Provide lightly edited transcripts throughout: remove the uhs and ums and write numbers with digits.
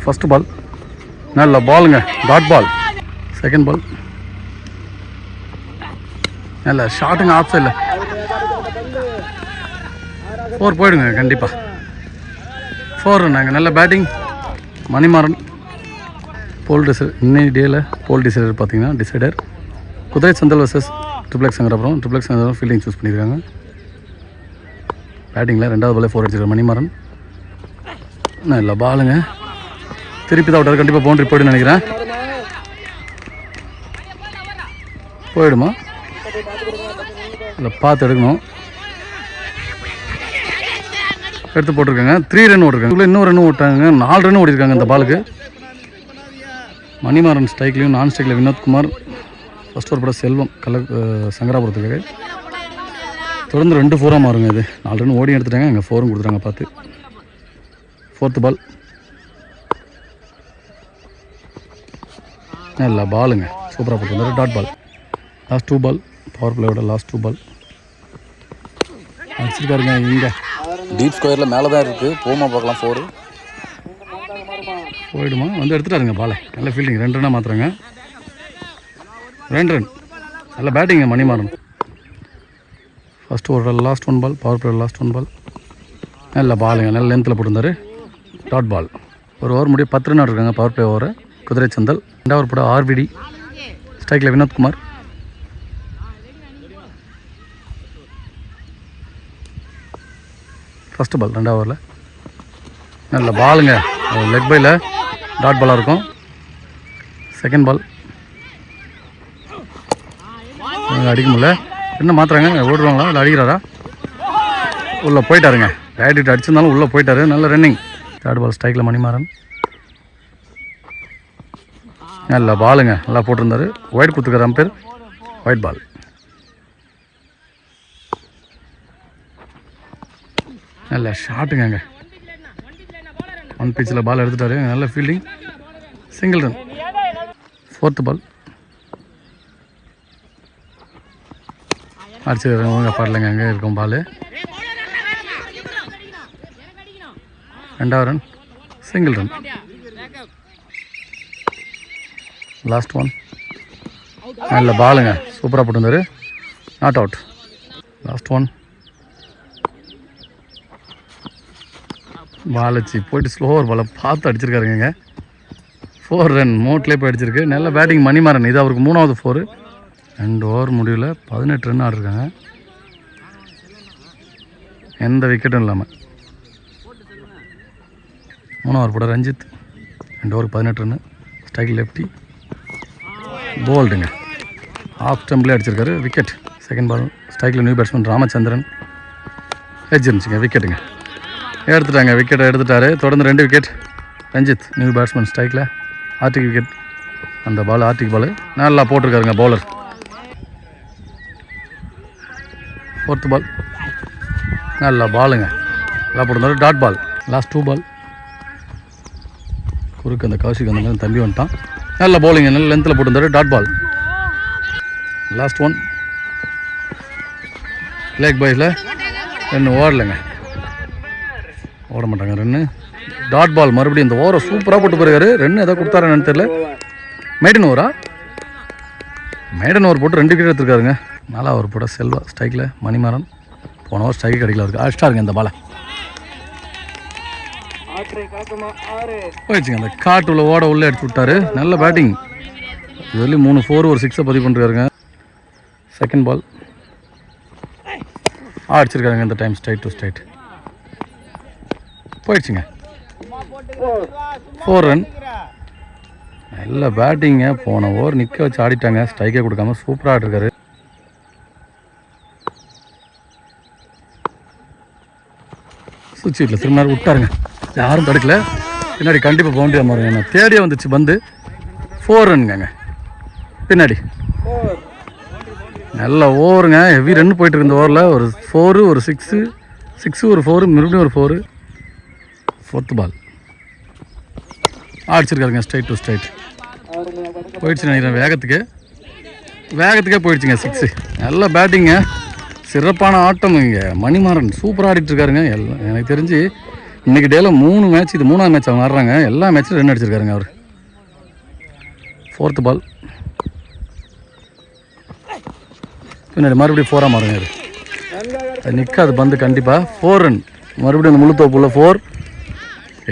First ball நல்ல பாலுங்க, dot ball. Second ball நல்ல ஷாட்டுங்க, ஆஃப் சைடில் 4 போயிடுங்க கண்டிப்பாக. 4 ரன்னாங்க. நல்ல பேட்டிங் மணிமாறன். போல் டிசைடர் இன்னைக்கு டேயில் போல் டிசைடர் பார்த்தீங்கன்னா டிசைடர் குதிரை சந்தல் versus triplex Sankarapuram. Triplex Sankarapuram fielding choose பண்ணியிருக்காங்க. பேட்டிங்கில் 2வது பாலே 4 அடிச்சிருக்காரு மணிமாறன். நல்ல பாலுங்க, திருப்பி தான் விட்டார். கண்டிப்பாக பவுண்டரி போய்டுன்னு நினைக்கிறேன். போயிடுமா இல்லை பார்த்து எடுக்கணும். எடுத்து போட்டிருக்காங்க. 3 ரன் ஓட்டிருக்காங்க. இன்னும் ரன் ஓட்டாங்க. 4 ரன் ஓடிருக்காங்க இந்த பாலுக்கு. மணிமாறன் ஸ்ட்ரைக்லையும் நான் ஸ்ட்ரைக்கில் வினோத்குமார். ஃபஸ்ட் ஓவர் பட செல்வம் சங்கராபுரத்துக்கு. தொடர்ந்து 2 4 மாறுங்க. இது 4 ரன் ஓடி எடுத்துட்டாங்க. இங்கே 4 கொடுத்துட்டாங்க பார்த்து. 4th பால் நல்ல பாலுங்க, சூப்பராக போட்டு டாட் பால். லாஸ்ட் 2 பால் பவர் பிளேயோட லாஸ்ட் 2 பால் அடிச்சிருக்காருங்க. இங்கே டீப் ஸ்கொயரில் மேலே தான் இருக்குது. போமா பார்க்கலாம். 4 போயிடுமா வந்து எடுத்துட்டாருங்க பாலை. நல்ல ஃபீல்டிங். 2 ரன்னாக மாற்றுறாங்க. 2 ரன். நல்ல பேட்டிங்க மணிமாறன். ஃபஸ்ட் ஓவரோட லாஸ்ட் 1 பால் பவர் பிளேயோட லாஸ்ட் 1 பால் நல்ல பாலுங்க. நல்ல லென்த்தில் போட்டிருந்தார். Dot ball. ஒரு ஓவர் முடிய 10 ரன் இருக்காங்க பவர் பிளே ஓவரை. குதிரை சந்தல். 2வது ஓவர் போட ஆர்விடி. ஸ்ட்ரைக்கில் வினோத்குமார். ஃபஸ்ட்டு பால் 2வது ஓவரில் நல்ல பாலுங்க, லெக் பையில் டாட் பாலாக இருக்கும். செகண்ட் பால் அடிக்க முடியல. என்ன மாற்றுறாங்க, ஓடுவாங்களா இல்லை அடிக்கிறாரா? உள்ளே போயிட்டாருங்க. ரைட் அடிச்சிருந்தாலும் உள்ளே போயிட்டாரு. நல்ல ரன்னிங். 3rd பால் ஸ்ட்ரைக்கில் மணிமாறன். நல்ல பாலுங்க, நல்லா போட்டிருந்தாரு. ஒயிட் கொடுத்துருக்காரு அம்பேர். White ball. நல்ல ஷாட்டுங்க. அங்கே 1 பிச்சில் பால் எடுத்துட்டாரு. நல்ல ஃபீல்டிங். Single run. 4th பால் அடிச்சுங்க. பாடலைங்க. அங்கே இருக்கும் பால். 2வது ரன். Single run. லாஸ்ட் 1 நல்ல பாலுங்க, சூப்பராக போட்டிருந்தாரு. Not out. லாஸ்ட் 1 பால் வச்சு போயிட்டு ஸ்லோவர் பாலை பார்த்து அடிச்சிருக்காருங்க. 4 ரன் மோட்லேயே போய் அடிச்சிருக்கு. நல்ல பேட்டிங் மணிமாறன். இது அவருக்கு 3வது 4. 2 ஓவர் முடிவில் 18 ரன் ஆடிருக்காங்க. எந்த விக்கெட்டும் இல்லாமல். 3வது ஓவர் போட ரஞ்சித். 2 ஓவருக்கு 18 ரன். Strike lefty. போல்டுங்க. ஆஃப் ஸ்டம்பிளே அடிச்சிருக்காரு. விக்கெட். செகண்ட் பால் ஸ்ட்ரைக்கில் நியூ பேட்ஸ்மேன் ராமச்சந்திரன். ஹெட்ஜ் இருந்துச்சுங்க. விக்கெட்டுங்க. எடுத்துட்டாங்க. விக்கெட்டை எடுத்துட்டாரு. தொடர்ந்து 2 விக்கெட். ரஞ்சித் நியூ பேட்ஸ்மேன் ஸ்ட்ரைக்கில். Arctic wicket. அந்த பால் ஆர்டிக் பால் நல்லா போட்டிருக்காருங்க பவுலர். 4th பால் நல்ல பாலுங்க, நல்லா போட்டிருந்தாரு. Dot ball. லாஸ்ட் 2 பால் குறுக்கு அந்த கௌஷிக் அந்த மாதிரி தம்பி வந்துட்டான். நல்ல பவுலிங்க, நல்ல லென்த்தில் போட்டிருந்தாரு. Dot ball. லாஸ்ட் 1 லேக் பாய்ஸில் 2 ஓடலைங்க. ஓட மாட்டாங்க. 2 டாட் பால். மறுபடியும் இந்த ஓவரை சூப்பராக போட்டு போயிருக்காரு. 2 எதாவது கொடுத்தாருன்னு தெரியல. மெய்டன் ஓவரா? மெய்டன் ஓவர் போட்டு 2 விக்கெட் எடுத்துருக்காருங்க. நல்லா ஓவர் போட செல்வா. ஸ்ட்ரைக்கில் மணிமாறன். போன ஓவர் ஸ்ட்ரைக்கு கிடைக்கல இருக்கு. அடிச்சிட்டாருங்க இந்த பாலை. போயிடுச்சுங்க. அந்த காட்டுள்ள ஓட உள்ளே அடிச்சு விட்டாரு. நல்ல பேட்டிங். இதுலேயும் 3 4 ஒரு 6 பதிவு பண்ணிருக்காருங்க. Second ball அடிச்சிருக்காருங்க. இந்த டைம் ஸ்ட்ரைட் டு ஸ்ட்ரைட் போயிடுச்சுங்க. 4 ரன். நல்ல பேட்டிங்க. போன ஓவர் நிற்க வச்சு ஆடிட்டாங்க. ஸ்ட்ரைக்கே கொடுக்காம சூப்பராக ஆடிருக்காரு. சுவிட்ச் வீட்டில் திரும்ப நேரம் விட்டாருங்க. யாரும் தடுக்கல. பின்னாடி கண்டிப்பாக பவுண்டரியாக மாறுங்க. நான் தேடியே வந்துச்சு பந்து. 4 ரன்ங்க. பின்னாடி நல்ல ஓவருங்க. ஹெவி ரன் போயிட்டு இருக்கு இந்த ஓவரில். ஒரு 4 ஒரு 6 ஒரு 4 மறுபடியும் ஒரு 4. 4th பால் அடிச்சிருக்காருங்க. ஸ்ட்ரைட் டு ஸ்ட்ரைட் போயிடுச்சு நினைக்கிறேன். வேகத்துக்கே போயிடுச்சுங்க. 6. நல்ல பேட்டிங்க. சிறப்பான ஆட்டம். இங்கே மணிமாறன் சூப்பராக ஆடிட்டு இருக்காருங்க. எல்லாம் எனக்கு தெரிஞ்சு இன்றைக்கி டேயில் 3 மேட்ச், இது 3ஆவது மேட்ச் அவங்க ஆடுறாங்க. எல்லா மேட்ச்சிலும் ரன் அடிச்சிருக்காருங்க அவர். 4th பால் பின்னாடி மறுபடியும் 4ஆக மாறுங்க. அது நிற்காது பந்து கண்டிப்பாக. 4 ரன் மறுபடியும் அந்த முழுத்தோப்புள்ள 4.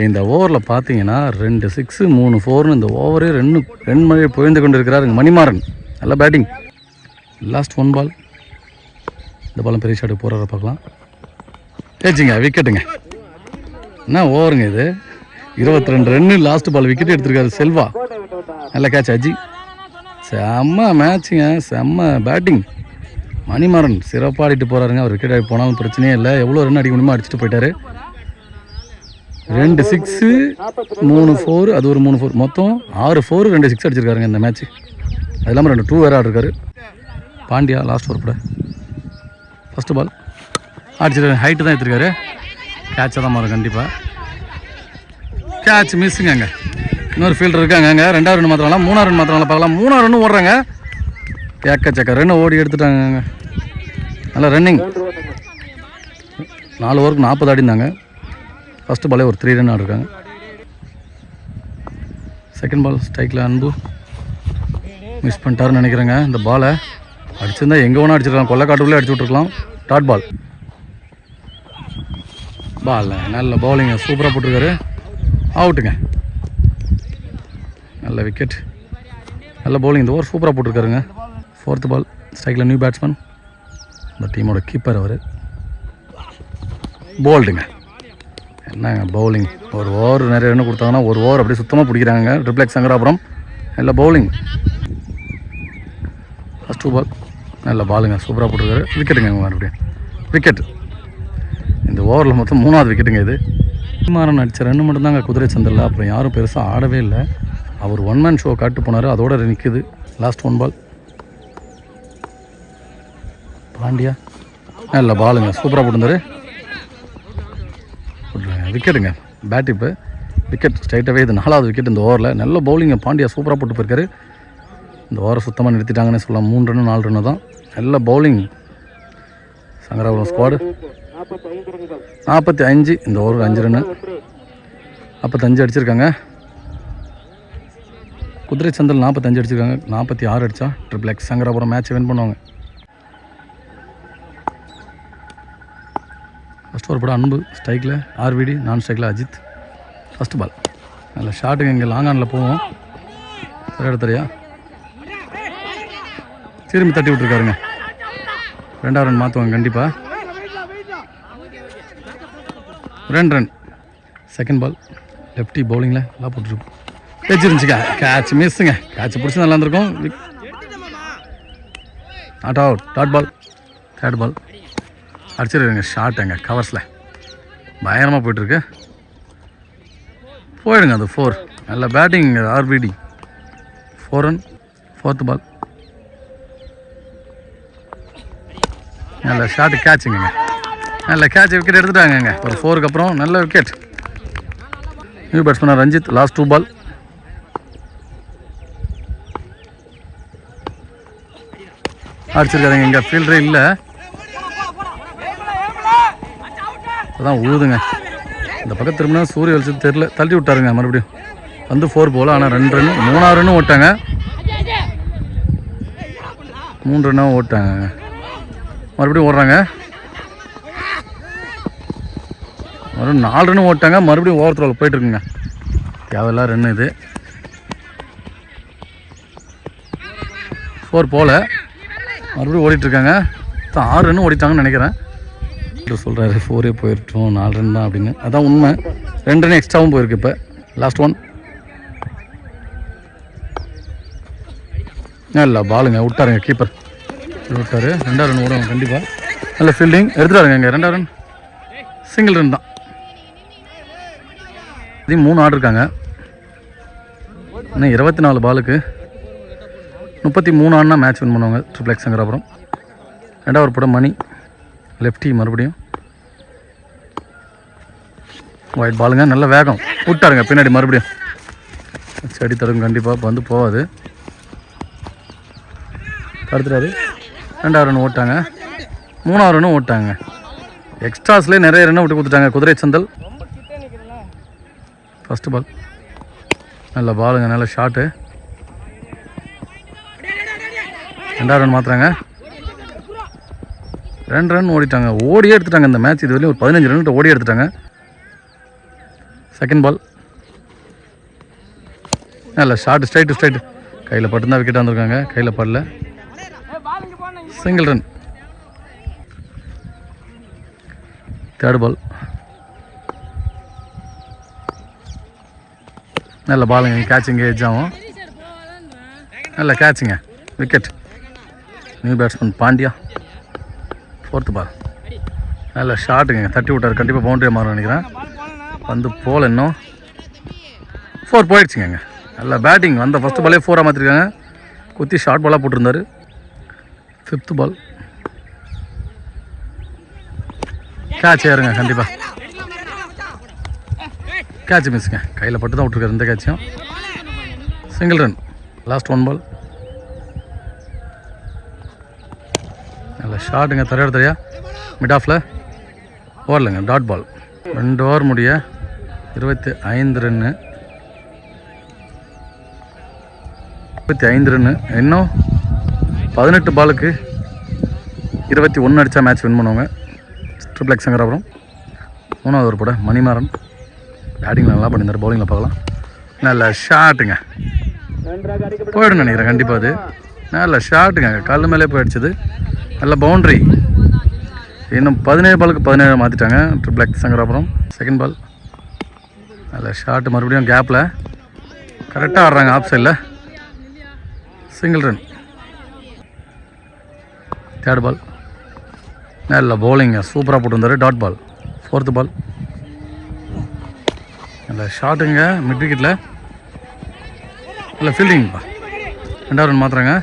இந்த ஓவரில் பார்த்தீங்கன்னா 2 6 3 4ன்னு இந்த ஓவரே 2 மழை புயந்து கொண்டு இருக்கிறாருங்க மணிமாறன். நல்ல பேட்டிங். லாஸ்ட் 1 பால். இந்த பாலம் பெரிய ஷாட்டுக்கு போகிற பார்க்கலாம். ஏச்சிங்க விக்கெட்டுங்க. என்ன ஓவருங்க இது. 22 ரன்னு லாஸ்ட் பால் விக்கெட் எடுத்திருக்காரு செல்வா. நல்ல கேட்ச் அஜி. செம்ம மேட்சுங்க, செம்ம பேட்டிங். மணிமாறன் சிறப்பாக ஆடிட்டு போகிறாருங்க. அவர் விக்கெட் ஆகி போனாலும் பிரச்சனையே இல்லை. எவ்வளோ ரன் அடிக்க முடியுமோ அடிச்சுட்டு போயிட்டாரு. 2 6 3 4, அது ஒரு 3 4, மொத்தம் 6 4 2 6 அடிச்சிருக்காருங்க இந்த மேட்ச். அது இல்லாமல் 2 2 வேறு ஆடிருக்காரு. பாண்டியா லாஸ்ட் ஓவர் கூட ஃபஸ்ட்டு பால் அடிச்சிருக்காரு. ஹைட்டு தான் எடுத்துருக்காரு. கேட்சை தான் மாறும் கண்டிப்பாக. கேட்ச் மிஸ்ஸுங்க. அங்கே இன்னொரு ஃபீல்டர் இருக்காங்க. அங்கே 2வது ரன் மாத்திரம்லாம் 3வது ரன் மாத்திரம்லாம் பார்க்கலாம். 3வது ரன்னு ஓடுறாங்க. ஏக்கச்சக்க ரன்னு ஓடி எடுத்துட்டாங்க. நல்லா ரன்னிங். 4 ஓவருக்கு 40 ஆடிந்தாங்க. ஃபஸ்ட்டு பாலே ஒரு 3 ரன் ஆடிருக்காங்க. செகண்ட் பால் ஸ்ட்ரைக்கில் அன்பு மிஸ் பண்ணிட்டாருன்னு நினைக்கிறேங்க. இந்த பாலை அடிச்சிருந்தா எங்கே வேணால் அடிச்சிருக்கலாம். கொள்ளைக்காட்டுக்குள்ளே அடிச்சு விட்ருக்கலாம். Dot ball. பால் நல்ல பவுலிங்க, சூப்பராக போட்டிருக்காரு. அவுட்டுங்க. நல்ல விக்கெட், நல்ல பவுலிங். இந்த ஓவர் சூப்பராக போட்டிருக்காருங்க. 4th பால் ஸ்ட்ரைக்கில் நியூ பேட்ஸ்மேன். இந்த டீமோட கீப்பர் அவர். போல்டுங்க. என்னங்க பவுலிங். ஒரு ஓவர் நிறைய ரன் கொடுத்தாங்கன்னா ஒரு ஓவர் அப்படியே சுத்தமாக பிடிக்கிறாங்க. ட்ரிப்ளெக்ஸ் சங்கராபுரம். நல்ல பவுலிங். ஃபஸ்ட் 2 பால் நல்ல பாலுங்க, சூப்பராக போட்டிருக்காரு. விக்கெட்டுங்க மறுபடியும் விக்கெட். இந்த ஓவரில் மொத்தம் 3வது விக்கெட்டுங்க இது. மணிமாறன் அடித்த ரன்னு மட்டும்தாங்க குதிரை சந்தில். அப்புறம் யாரும் பெருசாக ஆடவே இல்லை. அவர் 1 மேன் ஷோ காட்டு போனார். அதோட நிற்குது. லாஸ்ட் 1 பால். பாண்டியா நல்ல பாலுங்க, சூப்பராக போட்டிருந்தாரு. விக்கெட்டுங்க. பேட் இப்போ விக்கெட் ஸ்ட்ரைட்டாகவே. இது 4வது விக்கெட் இந்த ஓவரில். நல்ல பவுலிங்க. பாண்டியா சூப்பராக போட்டு போயிருக்காரு. இந்த ஓவரை சுத்தமாக நிறுத்திட்டாங்கன்னு சொல்லலாம். 3 ரன்னு 4 ரன்னு தான். நல்ல பவுலிங். சங்கராபுரம் ஸ்குவாடு 45. இந்த ஓவர் 5 ரன்னு 45 அடிச்சிருக்காங்க. குதிரை சந்தல் 45 அடிச்சிருக்காங்க. 46 அடித்தா ட்ரிப்ளெக்ஸ் சங்கராபுரம் மேட்சை வின் பண்ணுவாங்க. ஃபஸ்ட் ஓவர் போட அன்பு ஸ்ட்ரைக்கில் ஆர்விடி, நான் ஸ்ட்ரைக்கில் அஜித். ஃபஸ்ட்டு பால் நல்ல ஷாட்டுங்க. இங்கே லாங் ஆனில் போவோம். சரி எடுத்தரையா திரும்பி தட்டி விட்டுருக்காருங்க. 2வது ரன் மாற்றுவாங்க கண்டிப்பாக. 2 ரன். செகண்ட் பால் லெஃப்டி பவுலிங்கில் எல்லாம் போட்டுருக்கும். வச்சிருந்துச்சுக்கா. கேட்ச் மிஸ்ஸுங்க. கேட்ச் பிடிச்சி நல்லா இருந்திருக்கும். Not out. Dot ball. 3rd ball அடிச்சிருக்காங்க. ஷாட்டுங்க கவர்ஸில் பயங்கரமாக போய்ட்டுருக்கு. போயிடுங்க அது 4. நல்ல பேட்டிங் ஆர்பிடி. 4 ரன். 4th பால் நல்ல ஷாட்டு கேட்சுங்க. நல்ல கேட்ச் விக்கெட் எடுத்துட்டாங்க. ஒரு 4க்கு அப்புறம் நல்ல wicket. New batsman Ranjith. Last 2 ball அடிச்சிருக்காருங்க. இங்கே ஃபீல்டரே இல்லை. அதான் உழுதுங்க. இந்த பக்கம் திரும்பினா சூரிய வெளிச்சது தெரியல. தள்ளி விட்டாருங்க. மறுபடியும் வந்து 4 போல். ஆனால் 2 ரன்னு 3வது ரன்னும் ஓட்டாங்க. 3 ரன்னாக ஓட்டாங்க. மறுபடியும் ஓடுறாங்க. மறுபடியும் 4 ரன்னு ஓட்டாங்க. மறுபடியும் ஓவர் த்ரோவில் போயிட்டுருக்குங்க. தேவையில்லாம் ரன்னு இது. 4 போல் மறுபடியும் ஓடிட்டுருக்காங்க. 6 ரன்னு ஓடிட்டாங்கன்னு நினைக்கிறேன். சொல்கிறாரு 4 போயிட்டோம் 4 ரன் தான் அப்படின்னு. அதான் உண்மை. 2 ரன் எக்ஸ்ட்ராவும் போயிருக்கு. இப்போ லாஸ்ட் 1 இல்லை பாலுங்க. விட்டாருங்க கீப்பர் விட்டார். 2வது ரன் ஓடுவாங்க கண்டிப்பாக. நல்ல ஃபீல்டிங் எடுத்துட்டாருங்க. இங்கே 2வது ரன் சிங்கிள் ரன் தான். இதையும் 3 ஆடிருக்காங்க. இன்னும் 24 பாலுக்கு 33 ஆடினா மேட்ச் வின் பண்ணுவாங்க ட்ரிப்ளெக்ஸ் சங்கராபுரம். 2வது ஓவர் போட மணி லெஃப்டி. மறுபடியும் ஒயிட் பாலுங்க. நல்ல வேகம் விட்டாருங்க பின்னாடி. மறுபடியும் செடி தருங்க கண்டிப்பாக. வந்து போகாது. தடுத்துட்டாரு. 2வது ரன் ஓட்டாங்க. 3வது ரன்னும் ஓட்டாங்க. எக்ஸ்ட்ராஸ்லேயே நிறைய ரன்னை விட்டு கொடுத்துட்டாங்க குதிரை சந்தல். ஃபஸ்ட்டு பால் நல்ல பாலுங்க, நல்ல ஷாட்டு. 2வது ரன் மாற்றுறாங்க. 2 ரன் ஓடிட்டாங்க, ஓடியே எடுத்துட்டாங்க இந்த மேட்ச். இது வரையும் ஒரு 15 ரன் ஓடி எடுத்துட்டாங்க. செகண்ட் பால் நல்ல ஷார்ட், ஸ்ட்ரைட்டு கையில் பட்டுதான் விக்கெட் வந்திருக்காங்க. கையில் படல, சிங்கிள் ரன். 3rd பால் நல்ல பாலுங்க, கேட்சிங்க, எட்ஜ் ஆகும். நல்ல கேட்சுங்க, wicket. New batsman Pandya. 4th ball நல்ல ஷாட்டுங்க, தட்டி விட்டார். கண்டிப்பாக பவுண்டரியாக மாறும் நினைக்கிறேன். வந்து போல் இன்னும் 4 போயிடுச்சுங்க. நல்ல பேட்டிங். வந்த ஃபஸ்ட்டு பாலே 4 மாற்றிருக்காங்க. குத்தி ஷார்ட் பாலாக போட்டிருந்தார். 5th பால் கேட்ச் ஏறுங்க, கண்டிப்பாக கேட்ச் மிஸ்ஸுங்க. கையில் பட்டு தான் விட்டுருக்காரு இந்த கேட்சையும். Single run. லாஸ்ட் 1 பால் நல்ல ஷாட்டுங்க, தரையா மிட் ஆஃபில் ஓடலைங்க. Dot ball. 2 ஓவர் முடிய 25 ரன்னு. 25 ரன்னு. இன்னும் 18 பாலுக்கு 21 அடித்தா மேட்ச் வின் பண்ணுவாங்க. Triple X Sankarapuram. 3வது ஓவர் போட மணிமாறன். பேட்டிங்கில் நல்லா பண்ணியிருந்தார், பவுலிங்கில் பார்க்கலாம். நல்ல ஷாட்டுங்க, போய்டுன்னு நினைக்கிறேன் கண்டிப்பாக. அது நல்ல ஷாட்டுங்க, கல் மேலே போயிடுச்சுது. நல்ல பவுண்ட்ரி. இன்னும் 17 பாலுக்கு 17 மாற்றிட்டாங்க triple X Sankarapuram. Second ball நல்ல ஷாட்டு, மறுபடியும் கேப்பில் கரெக்டாக ஆடுறாங்க ஆஃப் சைடில். Single run. 3rd பால் நல்ல பவுலிங்க, சூப்பராக போட்டுருந்தார். Dot ball. 4th பால் நல்ல ஷாட்டுங்க, மிட் விக்கெட்டில். நல்ல ஃபீல்டிங்ப்பா. 2வது ரன் மாற்றுறாங்க.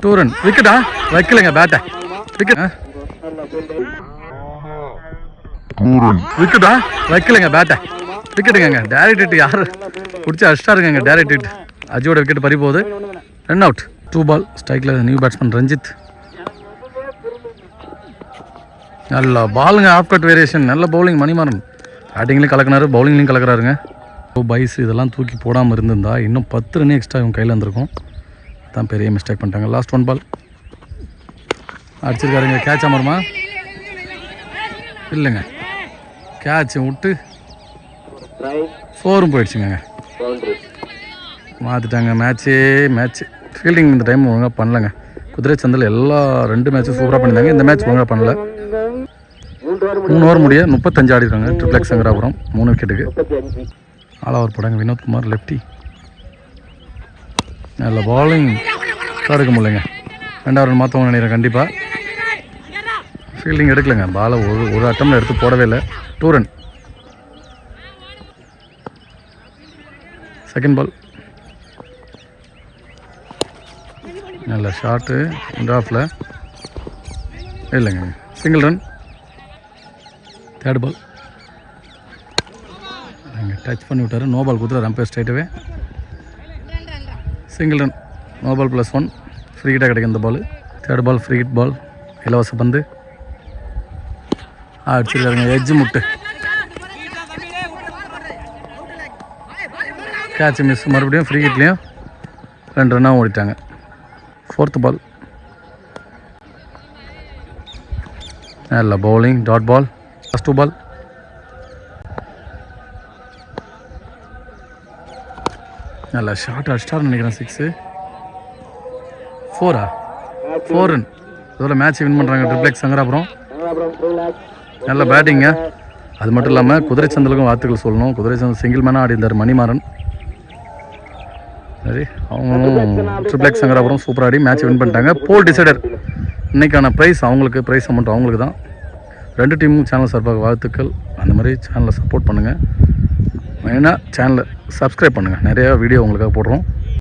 2 ரன். விக்கெட்டா வைக்கலைங்க, பேட்டை விக்கெட். விக்கெட்டா வைக்கலைங்க, பேட்டை விக்கெட்டுங்க. டேரக்ட் ஹிட் யார் பிடிச்சி அடிச்சிட்டாருங்க. Direct hit. அஜியோட விக்கெட் பறி போகுது. Run out. 2 பால் ஸ்ட்ரைக்கில் நியூ பேட்ஸ்மேன் ரஞ்சித். நல்ல பாலுங்க, ஆஃப் கட் வேரியேஷன். நல்ல பவுலிங் மணிமாறன். பேட்டிங்லேயும் கலக்கினாரு, பவுலிங்லேயும் கலக்கிறாருங்க. பைஸ் இதெல்லாம் தூக்கி போடாமல் இருந்திருந்தா இன்னும் 10 ரன் எக்ஸ்ட்ரா இவங்க கையில் இருந்திருக்கும். தான் பெரிய மிஸ்டேக் பண்ணிட்டாங்க. லாஸ்ட் 1 பால் அடிச்சிருக்காருங்க. கேட்ச் ஆமாருமா? இல்லைங்க, கேட்ச் விட்டு 4 போயிடுச்சுங்க. மாற்றிட்டாங்க மேட்ச். ஃபீல்டிங் இந்த டைம் ஒழுங்காக பண்ணலங்க. குதிரை சந்தில் எல்லா 2 மேட்சும் சூப்பராக பண்ணியிருந்தாங்க. இந்த மேட்ச் ஒழுங்காக பண்ணல. 3 ஓவர் முடிய 35 ஆடிருக்காங்க ட்ரிபிள் எக்ஸ் சங்கராபுரம். 3 விக்கெட்டுக்கு. ஆல் ஓவர் போடாங்க. வினோத்குமார் லெஃப்டி. நல்ல பாலிங் தடுக்க முடியலைங்க. 2வது ரன் மாற்றவங்க நினைக்கிறேன் கண்டிப்பாக. ஃபீல்டிங் எடுக்கலைங்க. பாலை ஒரு அட்டம்ல எடுத்து போடவே இல்லை. 2 ரன். செகண்ட் பால் நல்ல ஷாட்டு, மிட் ஆஃபில் இல்லைங்க, சிங்கிள் ரன். 3rd பால் நீங்கள் டச் பண்ணி விட்டார். நோ பால் கொடுத்துரு ரம்பேர் ஸ்ட்ரைட்டாகவே. Single run. No ball +1. Free ஹிட்டாக கிடைக்கும் இந்த பால். 3rd பால் ஃப்ரீ ஹிட் பால். இலவச பந்து அடிச்சிருக்காருங்க. எட்ஜ் முட்டு, கேட்ச் மிஸ். மறுபடியும் ஃப்ரீ ஹிட்லேயும் 2 ரன்னாக ஓடிட்டாங்க. 4th பால் நல்ல bowling. Dot ball. Last 2 ball நல்ல ஷார்ட் அடிச்சிட்டார்னு நினைக்கிறேன். 6 4 ரன். இதோட மேட்ச் வின் பண்ணுறாங்க ட்ரிபிள் எக்ஸ் சங்கராபுரம். நல்ல பேட்டிங்க. அது மட்டும் இல்லாமல் குதிரை சந்தலுக்கும் வாழ்த்துக்கள் சொல்லணும். குதிரை சந்தல் சிங்கிள் மேனாக ஆடி இருந்தார் மணிமாறன். சரி, அவங்களும் ட்ரிபிள் எக்ஸ் சங்கராபுரம் சூப்பர் ஆடி மேட்ச் வின் பண்ணிட்டாங்க. போல் டிசைடர் இன்றைக்கான ப்ரைஸ் அவங்களுக்கு, ப்ரைஸ் அமௌண்ட் அவங்களுக்கு தான். 2 டீமும் சேனல் சார்பாக வாழ்த்துக்கள். அந்த மாதிரி சேனலை சப்போர்ட் பண்ணுங்கள். மெயினாக சேனலை சப்ஸ்கிரைப் பண்ணுங்கள். நிறையா வீடியோ உங்களுக்காக போடுறோம்.